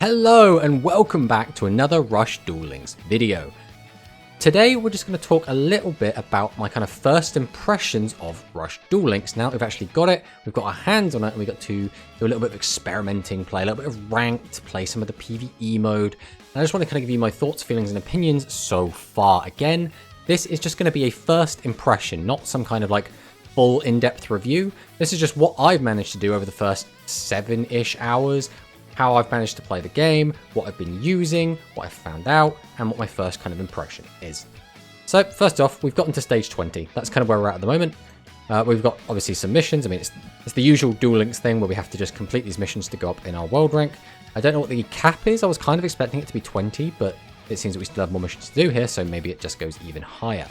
Hello and welcome back to another Rush Duel Links video. Today we're just going to talk a little bit about my kind of first impressions of Rush Duel Links. Now that we've actually got it, we've got our hands on it, and we got to do a little bit of experimenting, play a little bit of ranked, play some of the PvE mode. And I just want to kind of give you my thoughts, feelings and opinions so far. Again, this is just going to be a first impression, not some kind of like full in-depth review. This is just what I've managed to do over the first 7-ish hours. How I've managed to play the game, what I've been using, what I've found out, and what my first kind of impression is. So first off, we've gotten to stage 20. That's kind of where we're at the moment. We've got obviously some missions. I mean, it's the usual Duel Links thing where we have to just complete these missions to go up in our world rank. I don't know what the cap is. I was kind of expecting it to be 20, but it seems that we still have more missions to do here, so maybe it just goes even higher.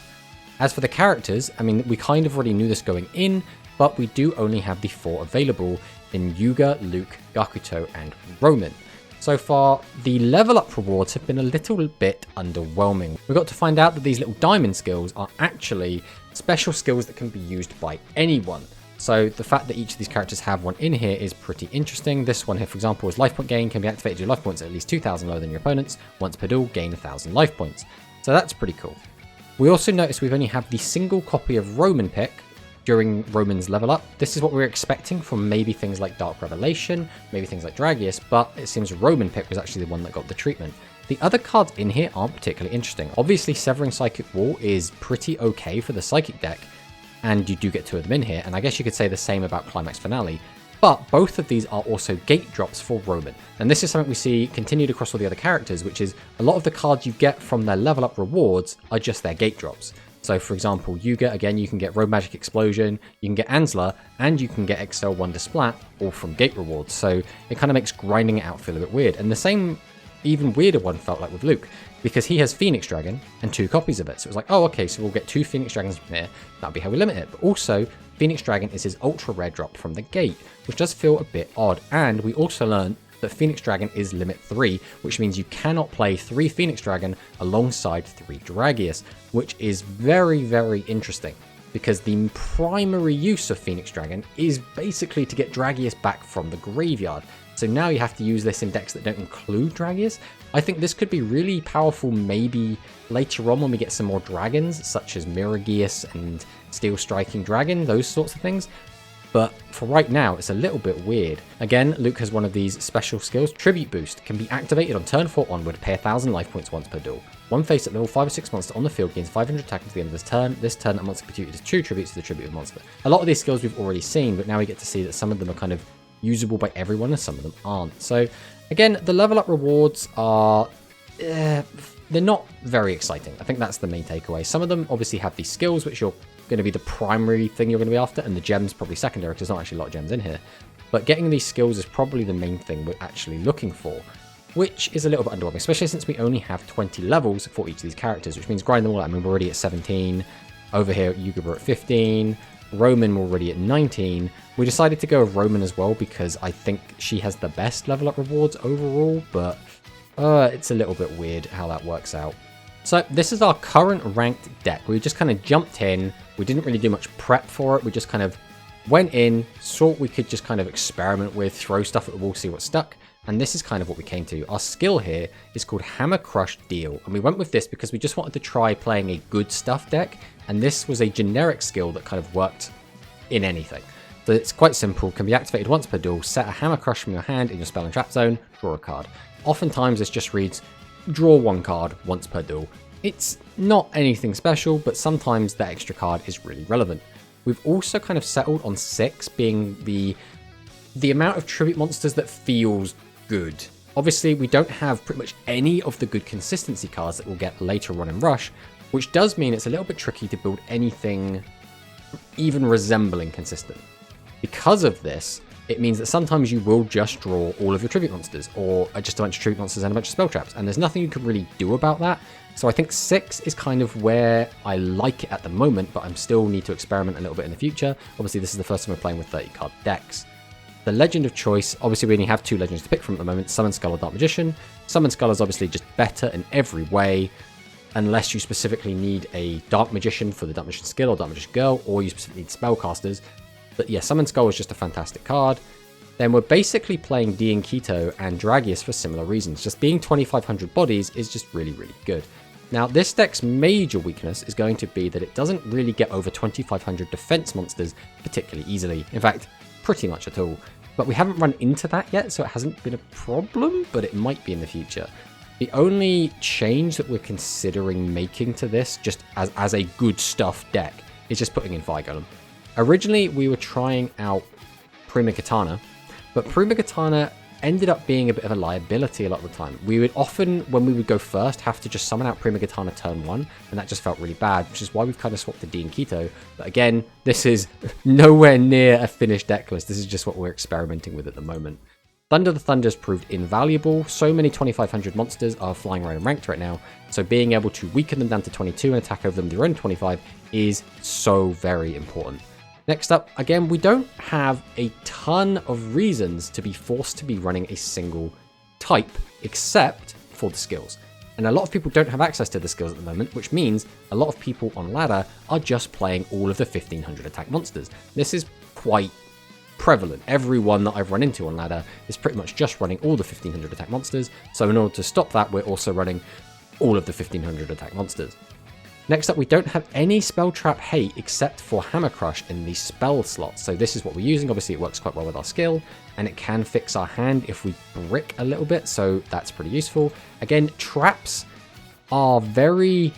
As for the characters, I mean, we kind of already knew this going in, but we do only have the 4 available in Yugioh, Luke, Gakuto, and Roman. So far, the level up rewards have been a little bit underwhelming. We got to find out that these little diamond skills are actually special skills that can be used by anyone. So the fact that each of these characters have one in here is pretty interesting. This one here, for example, is life point gain, can be activated your life points at least 2,000 lower than your opponents. Once per duel, gain 1,000 life points. So that's pretty cool. We also noticed we've only have the single copy of Roman pick during Roman's level up. This is what we were expecting from maybe things like Dark Revelation, maybe things like Dragius, but it seems Roman pick was actually the one that got the treatment. The other cards in here aren't particularly interesting. Obviously, Severing Psychic Wall is pretty okay for the Psychic deck, and you do get 2 of them in here, and I guess you could say the same about Climax Finale, but both of these are also gate drops for Roman. And this is something we see continued across all the other characters, which is a lot of the cards you get from their level up rewards are just their gate drops. So for example, Yugioh, again, you can get Road Magic Explosion, you can get Ansler, and you can get Excel Wonder Splat, all from gate rewards. So it kind of makes grinding it out feel a bit weird. And the same, even weirder one felt like with Luke, because he has Phoenix Dragon and 2 copies of it. So it was like, oh, okay, so we'll get 2 Phoenix Dragons from here. That'll be how we limit it. But also, Phoenix Dragon is his ultra rare drop from the gate, which does feel a bit odd. And we also learned that Phoenix Dragon is limit 3, which means you cannot play 3 Phoenix Dragon alongside 3 Dragius, which is very, very interesting, because the primary use of Phoenix Dragon is basically to get Dragius back from the graveyard. So now you have to use this in decks that don't include Dragius. I think this could be really powerful maybe later on when we get some more dragons, such as Miragius and Steel Striking Dragon, those sorts of things. But for right now, it's a little bit weird. Again, Luke has one of these special skills. Tribute Boost can be activated on turn 4 onward, pay 1,000 life points once per duel. One face at level 5 or 6 monster on the field gains 500 attack until the end of this turn. This turn, a monster contributed is 2 tributes to the tribute of monster. A lot of these skills we've already seen, but now we get to see that some of them are kind of usable by everyone and some of them aren't. So again, the level up rewards are... they're not very exciting. I think that's the main takeaway. Some of them obviously have these skills, which you're going to be the primary thing you're going to be after, and the gems probably secondary, because there's not actually a lot of gems in here. But getting these skills is probably the main thing we're actually looking for, which is a little bit underwhelming, especially since we only have 20 levels for each of these characters, which means grind them all out. I mean, we're already at 17. Over here, Yugioh, we're at 15. Roman, we're already at 19. We decided to go with Roman as well because I think she has the best level up rewards overall, but it's a little bit weird how that works out. So this is our current ranked deck. We just kind of jumped in. We didn't really do much prep for it. We just kind of went in, saw what we could just kind of experiment with, throw stuff at the wall, see what stuck. And this is kind of what we came to. Our skill here is called Hammer Crush Deal. And we went with this because we just wanted to try playing a good stuff deck. And this was a generic skill that kind of worked in anything. So it's quite simple, can be activated once per duel, set a Hammer Crush from your hand in your spell and trap zone, draw a card. Oftentimes this just reads, draw 1 card once per duel. It's not anything special, but sometimes that extra card is really relevant. We've also kind of settled on 6 being the amount of tribute monsters that feels good. Obviously, we don't have pretty much any of the good consistency cards that we'll get later on in Rush, which does mean it's a little bit tricky to build anything even resembling consistent. Because of this, it means that sometimes you will just draw all of your tribute monsters, or just a bunch of tribute monsters and a bunch of spell traps, and there's nothing you can really do about that. So I think 6 is kind of where I like it at the moment, but I still need to experiment a little bit in the future. Obviously, this is the first time we're playing with 30 card decks. The Legend of Choice, obviously we only have 2 legends to pick from at the moment, Summon Skull or Dark Magician. Summon Skull is obviously just better in every way, unless you specifically need a Dark Magician for the Dark Magician skill or Dark Magician girl, or you specifically need spellcasters. But yeah, Summon Skull is just a fantastic card. then we're basically playing Keto and Dragius for similar reasons. Just being 2500 bodies is just really, really good. Now, this deck's major weakness is going to be that it doesn't really get over 2500 defense monsters particularly easily. In fact, pretty much at all. But we haven't run into that yet, so it hasn't been a problem, but it might be in the future. The only change that we're considering making to this, just as a good stuff deck, is just putting in Fire Golem. Originally, we were trying out Prima Katana, but Prima Katana ended up being a bit of a liability a lot of the time. We would often, when we would go first, have to just summon out Prima Katana turn 1, and that just felt really bad, which is why we've kind of swapped to Keto. But again, this is nowhere near a finished deck list. This is just what we're experimenting with at the moment. Thunder the Thunders proved invaluable. So many 2500 monsters are flying around in ranked right now, so being able to weaken them down to 22 and attack over them with your own 25 is so very important. Next up, again, we don't have a ton of reasons to be forced to be running a single type, except for the skills. And a lot of people don't have access to the skills at the moment, which means a lot of people on ladder are just playing all of the 1500 attack monsters. This is quite prevalent. Everyone that I've run into on ladder is pretty much just running all the 1500 attack monsters. So in order to stop that, we're also running all of the 1500 attack monsters. Next up, we don't have any Spell Trap Hate except for Hammer Crush in the spell slots. So this is what we're using. Obviously, it works quite well with our skill, and it can fix our hand if we brick a little bit, so that's pretty useful. Again, traps are very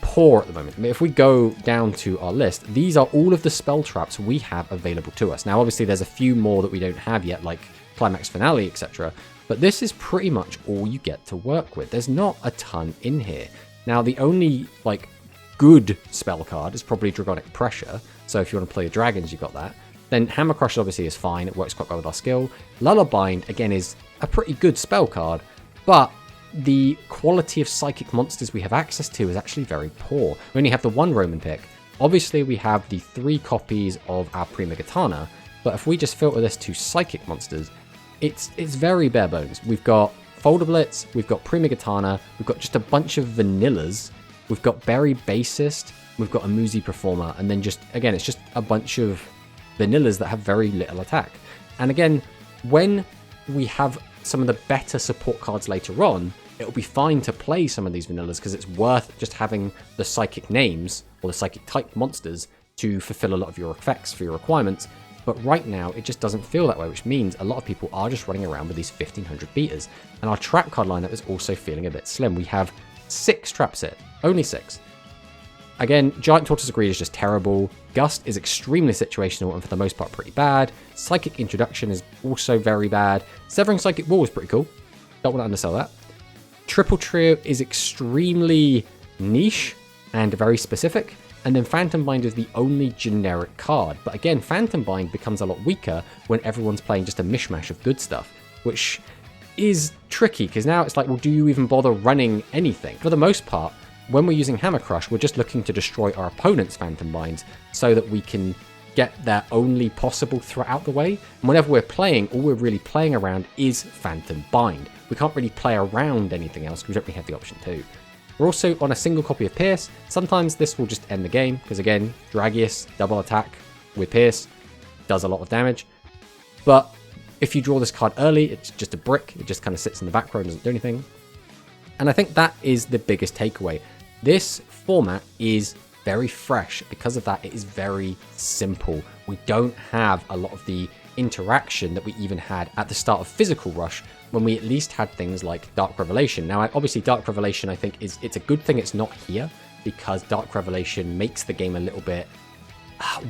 poor at the moment. I mean, if we go down to our list, these are all of the spell traps we have available to us. Now, obviously, there's a few more that we don't have yet, like Climax Finale, etc. But this is pretty much all you get to work with. There's not a ton in here. Now, the only, good spell card is probably Dragonic Pressure. So if you want to play the dragons, you've got that. Then Hammer Crush obviously is fine. It works quite well with our skill. Lullabind, again, is a pretty good spell card, but the quality of psychic monsters we have access to is actually very poor. We only have the one Roman pick. Obviously, we have the 3 copies of our Prima Katana, but if we just filter this to psychic monsters, it's very bare bones. We've got Folder Blitz, we've got Prima Katana, we've got just a bunch of vanillas, we've got Berry Bassist, we've got a Muzi Performer, and then just, again, it's just a bunch of vanillas that have very little attack. And again, when we have some of the better support cards later on, it'll be fine to play some of these vanillas because it's worth just having the psychic names or the psychic type monsters to fulfill a lot of your effects for your requirements. But right now, it just doesn't feel that way, which means a lot of people are just running around with these 1500 beaters. And our trap card lineup is also feeling a bit slim. We have 6 traps here, only 6. Again, Giant Tortoise Greed is just terrible. Gust is extremely situational and for the most part pretty bad. Psychic Introduction is also very bad. Severing Psychic Wall is pretty cool. Don't want to undersell that. Triple Trio is extremely niche and very specific. And then Phantom Bind is the only generic card. But again, Phantom Bind becomes a lot weaker when everyone's playing just a mishmash of good stuff, which is tricky because now it's like, well, do you even bother running anything? For the most part, when we're using Hammer Crush, we're just looking to destroy our opponent's Phantom Binds so that we can get their only possible threat out the way. And whenever we're playing, all we're really playing around is Phantom Bind. We can't really play around anything else because we don't really have the option to. We're also on a single copy of Pierce. Sometimes this will just end the game, because again, Dragius, double attack with Pierce, does a lot of damage. But if you draw this card early, it's just a brick. It just kind of sits in the back row and doesn't do anything. And I think that is the biggest takeaway. This format is very fresh. Because of that, it is very simple. We don't have a lot of the interaction that we even had at the start of Physical Rush, when we at least had things like Dark Revelation. Now, obviously, Dark Revelation, I think, it's a good thing it's not here, because Dark Revelation makes the game a little bit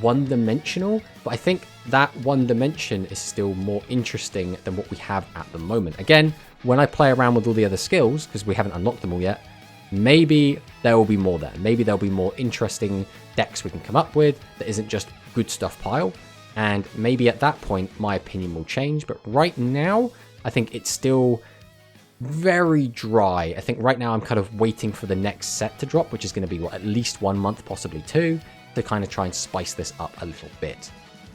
one-dimensional, but I think that one dimension is still more interesting than what we have at the moment. Again, when I play around with all the other skills, because we haven't unlocked them all yet, maybe there will be more there. Maybe there'll be more interesting decks we can come up with that isn't just good stuff pile, and maybe at that point, my opinion will change, but right now, I think it's still very dry. I think right now I'm kind of waiting for the next set to drop, which is going to be, at least 1 month, possibly 2, to kind of try and spice this up a little bit.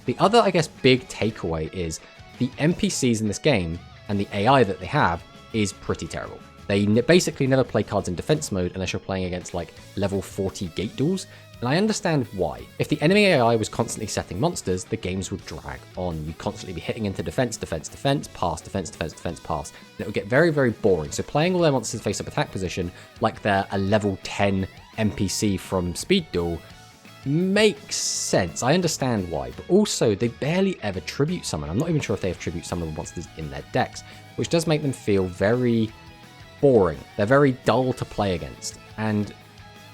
The other, I guess, big takeaway is the NPCs in this game and the AI that they have is pretty terrible. They basically never play cards in defense mode unless you're playing against like level 40 gate duels. And I understand why. If the enemy AI was constantly setting monsters, the games would drag on. You'd constantly be hitting into defense, defense, defense, pass, defense, defense, defense, pass. And it would get very, very boring. So playing all their monsters face-up attack position, like they're a level 10 NPC from Speed Duel, makes sense. I understand why. But also, they barely ever tribute summon. I'm not even sure if they have tribute summon monsters in their decks, which does make them feel very boring. They're very dull to play against. And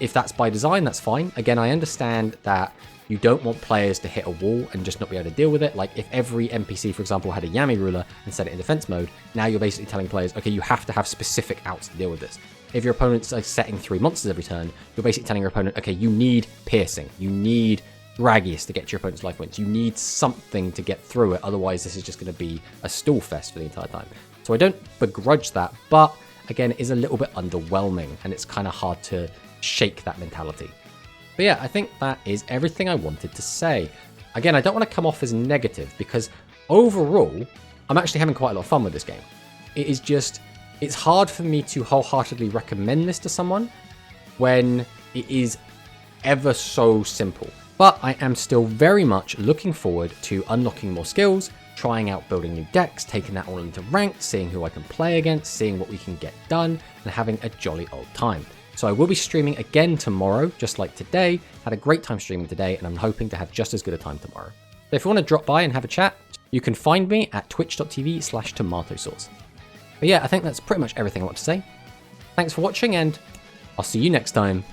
if that's by design, that's fine. Again, I understand that you don't want players to hit a wall and just not be able to deal with it. Like if every NPC, for example, had a Yami ruler and set it in defense mode, now you're basically telling players, okay, you have to have specific outs to deal with this. If your opponent's like setting 3 monsters every turn, you're basically telling your opponent, okay, you need piercing, you need Dragius to get to your opponent's life points, you need something to get through it, otherwise this is just going to be a stall fest for the entire time. So I don't begrudge that, but again, it is a little bit underwhelming, and it's kind of hard to shake that mentality. But yeah, I think that is everything I wanted to say. Again, I don't want to come off as negative, because overall, I'm actually having quite a lot of fun with this game. It is just, it's hard for me to wholeheartedly recommend this to someone when it is ever so simple. But I am still very much looking forward to unlocking more skills, trying out building new decks, taking that all into ranked, seeing who I can play against, seeing what we can get done, and having a jolly old time. So I will be streaming again tomorrow, just like today. Had a great time streaming today, and I'm hoping to have just as good a time tomorrow. So if you want to drop by and have a chat, you can find me at twitch.tv/Tomatosaurs. But yeah, I think that's pretty much everything I want to say. Thanks for watching, and I'll see you next time.